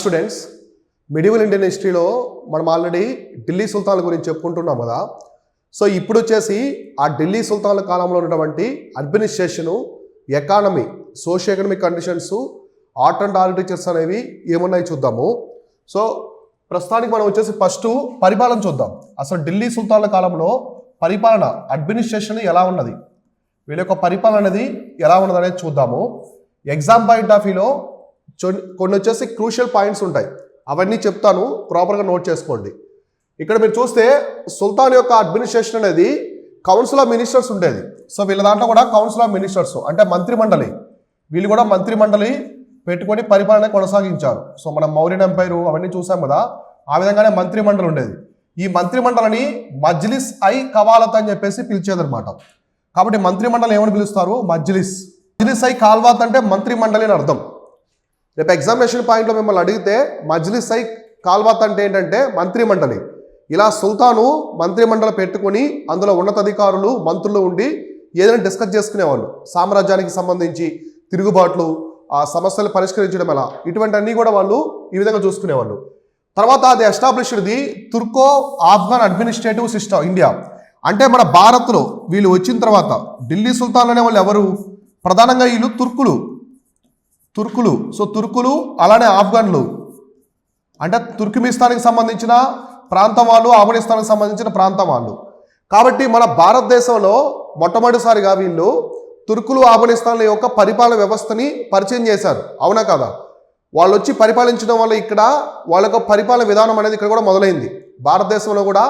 Students, medieval Indian హిస్టరీలో మనం already Delhi సుల్తాన్ల గురించి చెప్పుకుంటున్నాం కదా. సో ఇప్పుడు వచ్చేసి ఆ ఢిల్లీ సుల్తాన్ల కాలంలో ఉన్నటువంటి administration, economy, socio economic conditions, art and architectures అనేవి ఏమున్నాయి చూద్దాము. సో ప్రస్తుతానికి మనం వచ్చేసి ఫస్ట్ పరిపాలన చూద్దాం. అసలు ఢిల్లీ సుల్తాన్ల కాలంలో పరిపాలన, అడ్మినిస్ట్రేషన్ ఎలా ఉన్నది, వీళ్ళ యొక్క పరిపాలన అనేది ఎలా ఉన్నది అనేది చూద్దాము. ఎగ్జామ్ పాయింట్ ఆఫ్ వ్యూలో కొన్ని వచ్చేసి క్రూషియల్ పాయింట్స్ ఉంటాయి, అవన్నీ చెప్తాను, ప్రాపర్గా నోట్ చేసుకోండి. ఇక్కడ మీరు చూస్తే సుల్తాన్ యొక్క అడ్మినిస్ట్రేషన్ అనేది కౌన్సిల్ ఆఫ్ మినిస్టర్స్ ఉండేది. సో వీళ్ళ దాంట్లో కూడా కౌన్సిల్ ఆఫ్ మినిస్టర్స్ అంటే మంత్రిమండలి, వీళ్ళు కూడా మంత్రిమండలి పెట్టుకొని పరిపాలన కొనసాగించారు. సో మనం మౌర్యన్ ఎంపైర్ అవన్నీ చూసాం కదా, ఆ విధంగానే మంత్రిమండలి ఉండేది. ఈ మంత్రిమండలిని మజ్లిస్ ఐ కవాలత్ అని చెప్పేసి పిలిచేదనమాట. కాబట్టి మంత్రిమండలి ఏమని పిలుస్తారు? మజ్లిస్. మజ్లిస్ ఐ కాల్వాత్ అంటే మంత్రిమండలి అని అర్థం. రేపు ఎగ్జామినేషన్ పాయింట్లో మిమ్మల్ని అడిగితే మజ్లిస్ ఐ కాల్వాత్ అంటే ఏంటంటే మంత్రిమండలి. ఇలా సుల్తాను మంత్రిమండలి పెట్టుకొని అందులో ఉన్నతాధికారులు, మంత్రులు ఉండి ఏదైనా డిస్కస్ చేసుకునేవాళ్ళు. సామ్రాజ్యానికి సంబంధించి తిరుగుబాట్లు, ఆ సమస్యలు పరిష్కరించడం ఎలా, ఇటువంటి అన్నీ కూడా వాళ్ళు ఈ విధంగా చూసుకునేవాళ్ళు. తర్వాత అది ఎస్టాబ్లిష్డ్ది తుర్కో ఆఫ్ఘన్ అడ్మినిస్ట్రేటివ్ సిస్టమ్ ఇండియా. అంటే మన భారత్లో వీళ్ళు వచ్చిన తర్వాత ఢిల్లీ సుల్తాన్ అనే వాళ్ళు ఎవరు? ప్రధానంగా వీళ్ళు తుర్కులు. సో తుర్కులు అలానే ఆఫ్ఘన్లు అంటే తుర్కిమిస్తాన్కి సంబంధించిన ప్రాంతం వాళ్ళు, ఆఫ్ఘనిస్తాన్కి సంబంధించిన ప్రాంతం వాళ్ళు. కాబట్టి మన భారతదేశంలో మొట్టమొదటిసారిగా వీళ్ళు తుర్కులు, ఆఫ్ఘనిస్తాన్ల యొక్క పరిపాలన వ్యవస్థని పరిచయం చేశారు. అవునా కదా? వాళ్ళు వచ్చి పరిపాలించడం వల్ల ఇక్కడ వాళ్ళ యొక్క పరిపాలన విధానం అనేది ఇక్కడ కూడా మొదలైంది. భారతదేశంలో కూడా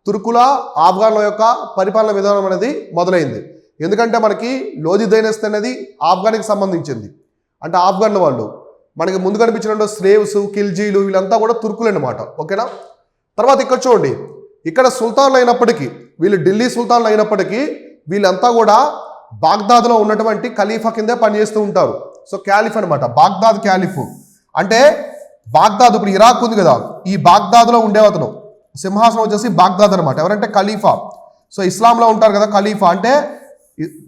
తుర్కుల, ఆఫ్ఘన్ల యొక్క పరిపాలన విధానం అనేది మొదలైంది. ఎందుకంటే మనకి లోధి డైనస్టీ అనేది ఆఫ్ఘన్కి సంబంధించింది. అంటే ఆఫ్ఘన్ల వాళ్ళు మనకి ముందు కనిపించిన స్లేవ్స్, ఖిల్జీలు వీళ్ళంతా కూడా తుర్కులు అన్నమాట. ఓకేనా? తర్వాత ఇక్కడ చూడండి, ఇక్కడ సుల్తాన్లు అయినప్పటికీ, వీళ్ళు ఢిల్లీ సుల్తాన్లు అయినప్పటికీ వీళ్ళంతా కూడా బాగ్దాద్లో ఉన్నటువంటి ఖలీఫా కిందే పనిచేస్తూ ఉంటారు. సో క్యాలిఫ్ అనమాట, బాగ్దాద్ క్యాలిఫ్. అంటే బాగ్దాద్ ఇప్పుడు ఇరాక్ ఉంది కదా, ఈ బాగ్దాద్లో ఉండేవతను సింహాసనం వచ్చేసి బాగ్దాద్ అనమాట. ఎవరంటే ఖలీఫా. సో ఇస్లాంలో ఉంటారు కదా ఖలీఫా. అంటే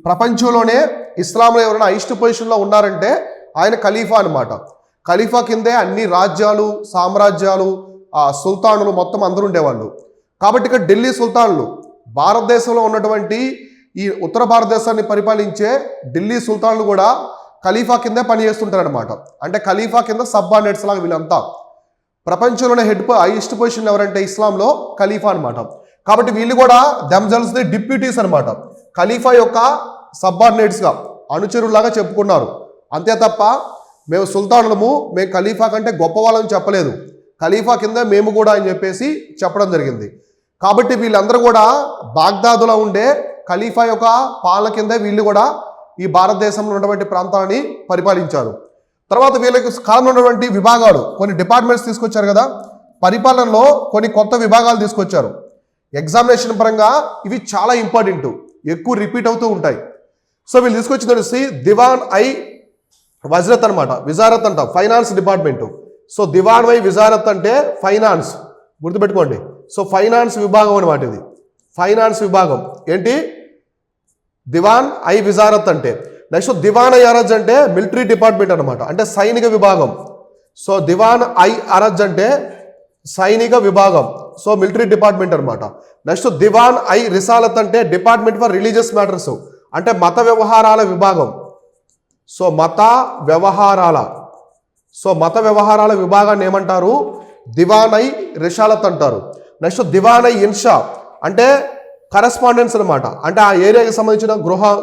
ప్రపంచంలోనే ఇస్లాంలో ఎవరైనా హైయెస్ట్ పొజిషన్లో ఉన్నారంటే ఆయన ఖలీఫా అనమాట. ఖలీఫా కిందే అన్ని రాజ్యాలు, సామ్రాజ్యాలు, సుల్తానులు మొత్తం అందరూ ఉండేవాళ్ళు. కాబట్టి ఇక్కడ ఢిల్లీ సుల్తాన్లు భారతదేశంలో ఉన్నటువంటి ఈ ఉత్తర భారతదేశాన్ని పరిపాలించే ఢిల్లీ సుల్తాన్లు కూడా ఖలీఫా కిందే పనిచేస్తుంటారనమాట. అంటే ఖలీఫా కింద సబ్ఆర్డినేట్స్ లాగా వీళ్ళంతా. ప్రపంచంలోనే హైయెస్ట్ పొజిషన్ ఎవరంటే ఇస్లాంలో ఖలీఫా అనమాట. కాబట్టి వీళ్ళు కూడా దెమ్సెల్వ్స్ ది డిప్యూటీస్ అనమాట. ఖలీఫా యొక్క సబ్ఆర్డినేట్స్గా, అనుచరులాగా చెప్పుకున్నారు. అంతే తప్ప మేము సుల్తానులము, మేము ఖలీఫా కంటే గొప్ప వాళ్ళని చెప్పలేదు, ఖలీఫా కింద మేము కూడా అని చెప్పేసి చెప్పడం జరిగింది. కాబట్టి వీళ్ళందరూ కూడా బాగ్దాదులో ఉండే ఖలీఫా యొక్క పాలన కింద వీళ్ళు కూడా ఈ భారతదేశంలో ఉన్నటువంటి ప్రాంతాలని పరిపాలించారు. తర్వాత వీళ్ళకి కాలంలో ఉన్నటువంటి విభాగాలు, కొన్ని డిపార్ట్మెంట్స్ తీసుకొచ్చారు కదా, పరిపాలనలో కొన్ని కొత్త విభాగాలు తీసుకొచ్చారు. ఎగ్జామినేషన్ పరంగా ఇవి చాలా ఇంపార్టెంట్, ఎక్కువ రిపీట్ అవుతూ ఉంటాయి. సో వీళ్ళు తీసుకొచ్చింది వచ్చి దివాన్ ఐ వజరత్ అనమాట. విజారత్ అంట ఫైనాన్స్ డిపార్ట్మెంటు. సో దివాన్ ఐ విజారత్ అంటే ఫైనాన్స్, గుర్తుపెట్టుకోండి. సో ఫైనాన్స్ విభాగం అనమాట ఇది. ఫైనాన్స్ విభాగం ఏంటి? దివాన్ ఐ విజారత్ అంటే. నెక్స్ట్ దివాన్ ఐ అరజ్ అంటే మిలిటరీ డిపార్ట్మెంట్ అనమాట, అంటే సైనిక విభాగం. సో దివాన్ ఐ అరజ్ అంటే సైనిక విభాగం, సో మిలిటరీ డిపార్ట్మెంట్ అనమాట. నెక్స్ట్ దివాన్ ఐ రిసాలత్ అంటే డిపార్ట్మెంట్ ఫర్ రిలీజియస్ మ్యాటర్స్, అంటే మత వ్యవహారాల విభాగం. సో మత వ్యవహారాల విభాగాన్ని ఏమంటారు? దివాన్ ఐ రిసాలత్ అంటారు. నెక్స్ట్ దివాన్ ఐ ఇన్షా అంటే కరెస్పాండెన్స్ అనమాట, అంటే ఆ ఏరియాకి సంబంధించిన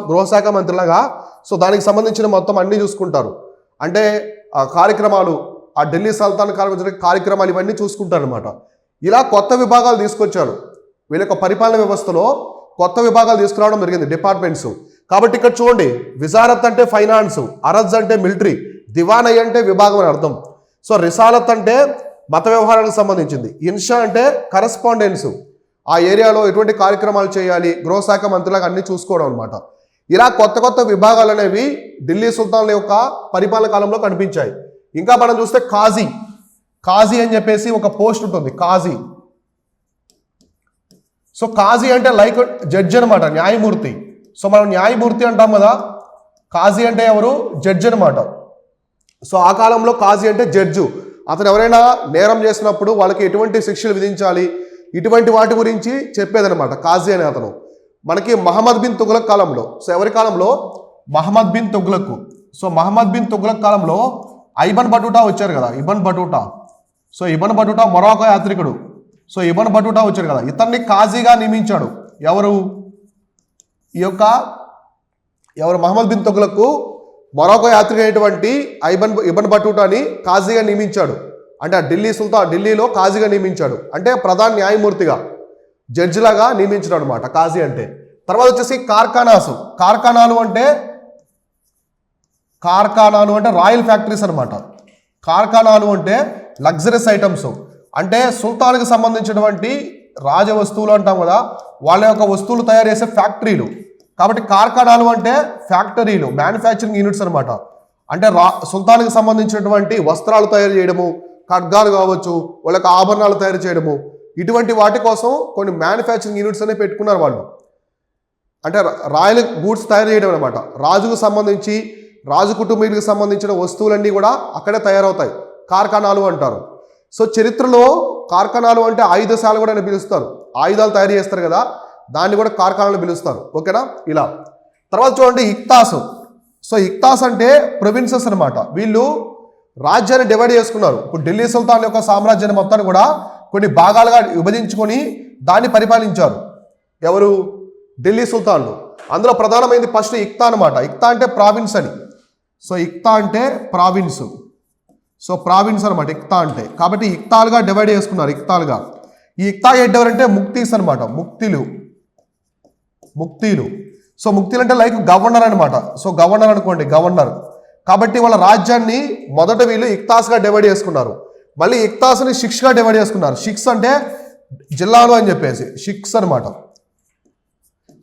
గృహశాఖ మంత్రిలాగా. సో దానికి సంబంధించిన మొత్తం అన్నీ చూసుకుంటారు. అంటే ఆ కార్యక్రమాలు, ఆ ఢిల్లీ సుల్తాన్ కార్యక్రమాలు ఇవన్నీ చూసుకుంటారు అనమాట. ఇలా కొత్త విభాగాలు తీసుకొచ్చారు. వీళ్ళ యొక్క పరిపాలన వ్యవస్థలో కొత్త విభాగాలు తీసుకురావడం జరిగింది, డిపార్ట్మెంట్స్. కాబట్టి ఇక్కడ చూడండి, విజారత్ అంటే ఫైనాన్స్, అరజ్ అంటే మిలిటరీ, దివాన్ ఐ అంటే విభాగం అని అర్థం. సో రిసాలత్ అంటే మత వ్యవహారాలకు సంబంధించింది, ఇన్షా అంటే కరెస్పాండెన్స్, ఆ ఏరియాలో ఎటువంటి కార్యక్రమాలు చేయాలి, గృహశాఖ మంత్రులకు అన్ని చూసుకోవడం అనమాట. ఇలా కొత్త కొత్త విభాగాలు అనేవి ఢిల్లీ సుల్తాన్ల యొక్క పరిపాలన కాలంలో కనిపించాయి. ఇంకా మనం చూస్తే కాజీ అని చెప్పేసి ఒక పోస్ట్ ఉంటుంది, కాజీ. సో కాజీ అంటే లైక్ జడ్జి అనమాట, న్యాయమూర్తి. సో మనం న్యాయమూర్తి అంటాం కదా, కాజీ అంటే ఎవరు? జడ్జి అనమాట. సో ఆ కాలంలో కాజీ అంటే జడ్జు. అతను ఎవరైనా నేరం చేసినప్పుడు వాళ్ళకి ఎటువంటి శిక్షలు విధించాలి, ఇటువంటి వాటి గురించి చెప్పేదనమాట కాజీ అనే అతను. మనకి మహమ్మద్ బిన్ తుగ్లక్ కాలంలో, సో ఎవరి కాలంలో? మహమ్మద్ బిన్ తుగ్లక్. సో మహమ్మద్ బిన్ తుగ్లక్ కాలంలో ఇబ్న్ బటూటా వచ్చారు కదా, Ibn Battuta. So Ibn Battuta Morocco యాత్రికుడు. సో ఇబ్న్ బటూటా వచ్చారు కదా, ఇతన్ని కాజీగా నియమించాడు. ఎవరు? ఎవరు? మహమ్మద్ బిన్ తుగ్లక్ మొరాకో యాత్రిక అయినటువంటి ఇబ్న్ బటూటాని కాజీగా నియమించాడు. అంటే ఢిల్లీలో కాజీగా నియమించాడు. అంటే ప్రధాన న్యాయమూర్తిగా, జడ్జిలాగా నియమించాడు అనమాట కాజీ అంటే. తర్వాత వచ్చేసి కార్ఖానాలు అంటే రాయల్ ఫ్యాక్టరీస్ అనమాట. కార్ఖానాలు అంటే లగ్జరీస్ ఐటమ్స్, అంటే సుల్తాన్కి సంబంధించినటువంటి రాజ వస్తువులు అంటాం కదా, వాళ్ళ యొక్క వస్తువులు తయారు చేసే ఫ్యాక్టరీలు. కాబట్టి కార్ఖానాలు అంటే ఫ్యాక్టరీలు, మ్యానుఫ్యాక్చరింగ్ యూనిట్స్ అనమాట. అంటే సుల్తాన్కి సంబంధించినటువంటి వస్త్రాలు తయారు చేయడము, ఖడ్గాలు కావచ్చు, వాళ్ళకి ఆభరణాలు తయారు చేయడము, ఇటువంటి వాటి కోసం కొన్ని మ్యానుఫ్యాక్చరింగ్ యూనిట్స్ అనేవి పెట్టుకున్నారు వాళ్ళు. అంటే రాయల్ గూడ్స్ తయారు చేయడం అనమాట. రాజుకు సంబంధించి, రాజు కుటుంబీకులకు సంబంధించిన వస్తువులన్నీ కూడా అక్కడే తయారవుతాయి, కార్ఖానాలు అంటారు. సో చరిత్రలో కార్ఖానాలు అంటే ఆయుధశాల కూడా అని పిలుస్తారు. ఆయుధాలు తయారు చేస్తారు కదా, దాన్ని కూడా కార్ఖానాలు పిలుస్తారు. ఓకేనా? ఇలా. తర్వాత చూడండి ఇక్తాస్. సో ఇక్తాస్ అంటే ప్రొవిన్సెస్ అనమాట. వీళ్ళు రాజ్యాన్ని డివైడ్ చేసుకున్నారు. ఇప్పుడు ఢిల్లీ సుల్తాన్ యొక్క సామ్రాజ్యాన్ని మొత్తాన్ని కూడా కొన్ని భాగాలుగా విభజించుకొని దాన్ని పరిపాలించారు. ఎవరు? ఢిల్లీ సుల్తాన్లు. అందులో ప్రధానమైనది ఫస్ట్ ఇక్తా అనమాట. ఇక్తా అంటే ప్రావిన్స్ అని. సో ఇక్తా అంటే ప్రావిన్స్. సో ప్రావిన్స్ అనమాట ఇక్తా అంటే. కాబట్టి ఇక్తాలుగా డివైడ్ చేసుకున్నారు, ఇక్తాలుగా. ఈ ఇక్తా హెడ్ ఎవరంటే ముక్తీస్ అనమాట. ముక్తీలు. సో ముక్తీలు అంటే లైక్ గవర్నర్ అనమాట. సో గవర్నర్ అనుకోండి, గవర్నర్. కాబట్టి వాళ్ళ రాజ్యాన్ని మొదట వీళ్ళు ఇక్తాస్గా డివైడ్ చేసుకున్నారు. మళ్ళీ ఇక్తాస్ని షిక్స్గా డివైడ్ చేసుకున్నారు. షిక్స్ అంటే జిల్లాలు అని చెప్పేసి, షిక్స్ అనమాట.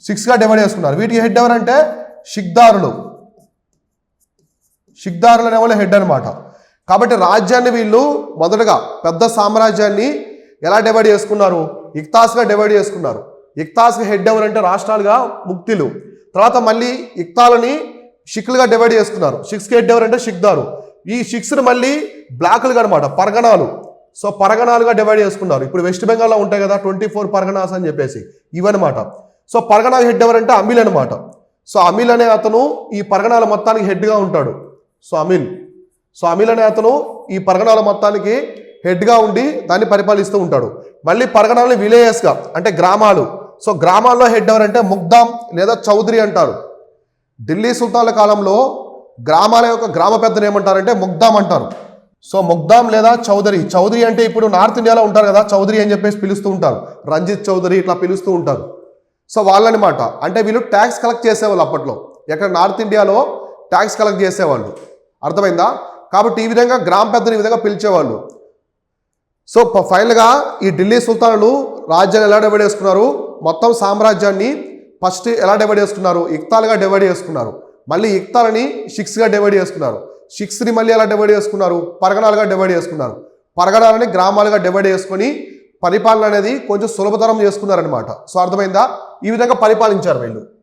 షిక్స్గా డివైడ్ చేసుకున్నారు. వీటికి హెడ్ ఎవరంటే షిక్దారులు అనే వాళ్ళు హెడ్ అనమాట. కాబట్టి రాజ్యాన్ని వీళ్ళు మొదటగా పెద్ద సామ్రాజ్యాన్ని ఎలా డివైడ్ చేసుకున్నారు? ఇక్తాస్గా డివైడ్ చేసుకున్నారు. ఇక్తాస్కి హెడ్ ఎవరంటే రాష్ట్రాలుగా ముక్తిలు. తర్వాత మళ్ళీ ఇక్తాలని షిక్లుగా డివైడ్ చేసుకున్నారు. షిక్స్కి హెడ్ ఎవరంటే షిక్దారు. ఈ షిక్స్ని మళ్ళీ బ్లాకులుగా అనమాట, పరగణాలు. సో పరగణాలుగా డివైడ్ చేసుకున్నారు. ఇప్పుడు వెస్ట్ బెంగాల్లో ఉంటాయి కదా 24 పరగణాస్ అని చెప్పేసి, ఇవన్నమాట. సో పరగణా హెడ్ ఎవరంటే అమీల్ అనమాట. సో అమీల్ అనే అతను ఈ పరగణాల మొత్తానికి హెడ్గా ఉంటాడు. సో అమీల్ అనే అతను ఈ పరగణాల మొత్తానికి హెడ్గా ఉండి దాన్ని పరిపాలిస్తూ ఉంటాడు. మళ్ళీ పరగణాలని విలేజెస్గా అంటే గ్రామాలు. సో గ్రామాల్లో హెడ్ ఎవరంటే ముగ్దాం లేదా చౌదరి అంటారు. ఢిల్లీ సుల్తాన్ల కాలంలో గ్రామాల యొక్క గ్రామ పెద్దలు ఏమంటారంటే ముగ్దాం అంటారు. సో ముగ్దాం లేదా చౌదరి అంటే ఇప్పుడు నార్త్ ఇండియాలో ఉంటారు కదా, చౌదరి అని చెప్పేసి పిలుస్తూ ఉంటారు, రంజిత్ చౌదరి ఇట్లా పిలుస్తూ ఉంటారు. సో వాళ్ళనమాట. అంటే వీళ్ళు ట్యాక్స్ కలెక్ట్ చేసేవాళ్ళు అప్పట్లో. ఎక్కడ? నార్త్ ఇండియాలో ట్యాక్స్ కలెక్ట్ చేసేవాళ్ళు. అర్థమైందా? కాబట్టి ఈ విధంగా గ్రామ పెద్దలు ఈ విధంగా పిలిచేవాళ్ళు. సో ఫైనల్గా ఈ ఢిల్లీ సుల్తానులు రాజ్యాన్ని ఎలా డివైడ్ చేసుకున్నారు? మొత్తం సామ్రాజ్యాన్ని ఫస్ట్ ఎలా డివైడ్ చేసుకున్నారు? ఇక్తాలుగా డివైడ్ చేసుకున్నారు. మళ్ళీ ఇక్తాలని షిక్స్గా డివైడ్ చేసుకున్నారు. షిక్స్ని మళ్ళీ ఎలా డివైడ్ చేసుకున్నారు? పరగణాలుగా డివైడ్ చేసుకున్నారు. పరగణాలని గ్రామాలుగా డివైడ్ చేసుకొని పరిపాలన అనేది కొంచెం సులభతరం చేసుకున్నారనమాట. సో అర్థమైందా? ఈ విధంగా పరిపాలించారు వీళ్ళు.